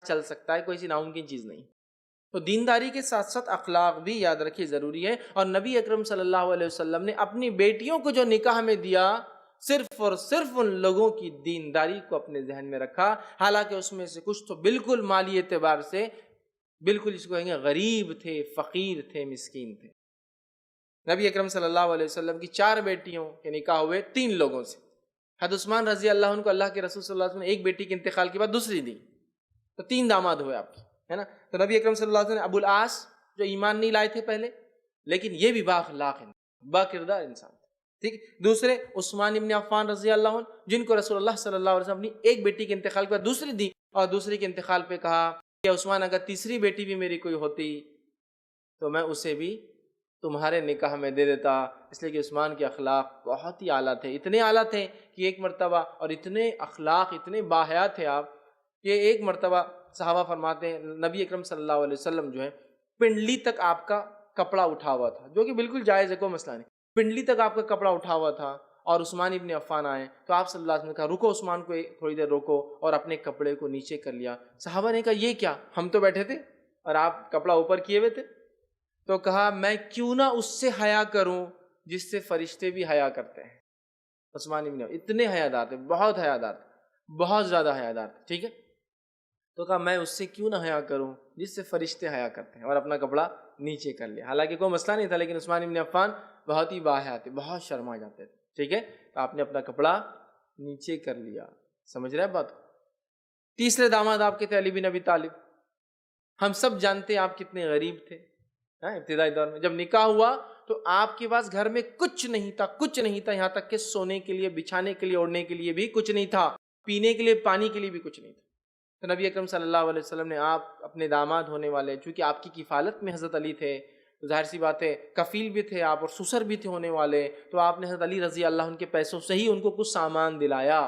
چل سکتا ہے، کوئی سی ناممکن چیز نہیں۔ تو دینداری کے ساتھ ساتھ اخلاق بھی یاد رکھیے ضروری ہے، اور نبی اکرم صلی اللہ علیہ وسلم نے اپنی بیٹیوں کو جو نکاح میں دیا صرف اور صرف ان لوگوں کی دینداری کو اپنے ذہن میں رکھا، حالانکہ اس میں سے کچھ تو بالکل مالی اعتبار سے بالکل اس کو کہیں گے غریب تھے، فقیر تھے، مسکین تھے۔ نبی اکرم صلی اللہ علیہ وسلم کی 4 بیٹیوں کے نکاح ہوئے 3 لوگوں سے۔ حضرت عثمان رضی اللہ عنہ کو اللہ کے رسول صلی اللہ علیہ وسلم نے ایک بیٹی کے انتقال کے بعد دوسری دی، تو 3 داماد ہوئے آپ کے، ہے نا۔ تو نبی اکرم صلی اللہ علیہ وسلم نے ابو العاص جو ایمان نہیں لائے تھے پہلے، لیکن یہ بھی بااخلاق ہیں، با کردار انسان تھے، ٹھیک۔ دوسرے عثمان ابن عفان رضی اللہ عنہ، جن کو رسول اللہ صلی اللہ علیہ وسلم نے ایک بیٹی کے انتقال کے بعد دوسری دی، اور دوسری کے انتقال پہ کہا کہ عثمان اگر تیسری بیٹی بھی میری کوئی ہوتی تو میں اسے بھی تمہارے نکاح میں دے دیتا، اس لیے کہ عثمان کے اخلاق بہت ہی اعلیٰ تھے، اتنے اعلیٰ تھے کہ ایک مرتبہ، اور اتنے اخلاق اتنے باحیا تھے آپ کہ ایک مرتبہ صحابہ فرماتے ہیں نبی اکرم صلی اللہ علیہ وسلم جو ہے پنڈلی تک آپ کا کپڑا اٹھا ہوا تھا، جو کہ بالکل جائز ہے، کوئی مسئلہ نہیں، پنڈلی تک آپ کا کپڑا اٹھا ہوا تھا، اور عثمان ابن عفان آئے تو آپ صلی اللہ علیہ وسلم نے کہا رکو عثمان کو تھوڑی دیر روکو، اور اپنے کپڑے کو نیچے کر لیا۔ صحابہ نے کہا یہ کیا، ہم تو بیٹھے تھے اور آپ کپڑا اوپر کیے ہوئے تھے؟ تو کہا میں کیوں نہ اس سے حیا کروں جس سے فرشتے بھی حیا کرتے ہیں۔ عثمان ابن عفان اتنے حیادار تھے، بہت حیادار تھے، بہت زیادہ حیادار تھے، ٹھیک ہے۔ تو کہا میں اس سے کیوں نہ حیا کروں جس سے فرشتے حیا کرتے ہیں، اور اپنا کپڑا نیچے کر لیا۔ حالانکہ کوئی مسئلہ نہیں تھا، لیکن عثمان ابن عفان بہت ہی باحیا تھے، بہت شرما جاتے تھے، ٹھیک ہے۔ تو آپ نے اپنا کپڑا نیچے کر لیا، سمجھ رہے ہیں بات کو۔ تیسرے داماد آپ کے تھے علی بن ابی طالب۔ ہم سب جانتے ہیں آپ کتنے غریب تھے، ابتدائی دور میں جب نکاح ہوا تو آپ کے پاس گھر میں کچھ نہیں تھا، کچھ نہیں تھا، یہاں تک کہ سونے کے لیے، بچھانے کے لیے، اوڑھنے کے لیے بھی کچھ نہیں تھا، پینے کے لیے، پانی کے لیے بھی کچھ نہیں تھا۔ تو نبی اکرم صلی اللہ علیہ وسلم نے آپ اپنے داماد ہونے والے، چونکہ آپ کی کفالت میں حضرت علی تھے، تو ظاہر سی بات ہے کفیل بھی تھے آپ اور سسر بھی تھے ہونے والے، تو آپ نے حضرت علی رضی اللہ عنہ کے پیسوں سے ہی ان کو کچھ سامان دلایا،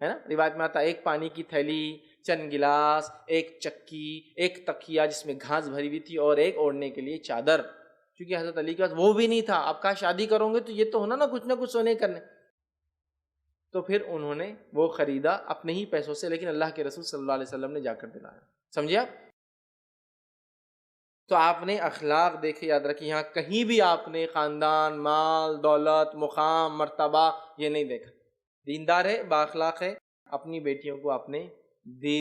ہے نا۔ روایت میں آتا ایک پانی کی تھیلی، چند گلاس، ایک چکی، ایک تکیہ جس میں گھاس بھری ہوئی تھی، اور ایک اوڑھنے کے لیے چادر، کیونکہ حضرت علی کے پاس وہ بھی نہیں تھا۔ آپ کہا شادی کرو گے تو یہ تو ہونا نا کچھ سونے کرنے، تو پھر انہوں نے وہ خریدا اپنے ہی پیسوں سے، لیکن اللہ کے رسول صلی اللہ علیہ وسلم نے جا کر دلایا، سمجھے آپ۔ تو آپ نے اخلاق دیکھے، یاد رکھیں، یہاں کہیں بھی آپ نے خاندان، مال، دولت، مقام، مرتبہ یہ نہیں دیکھا۔ دیندار ہے، بااخلاق ہے، اپنی بیٹیوں کو آپ نے دی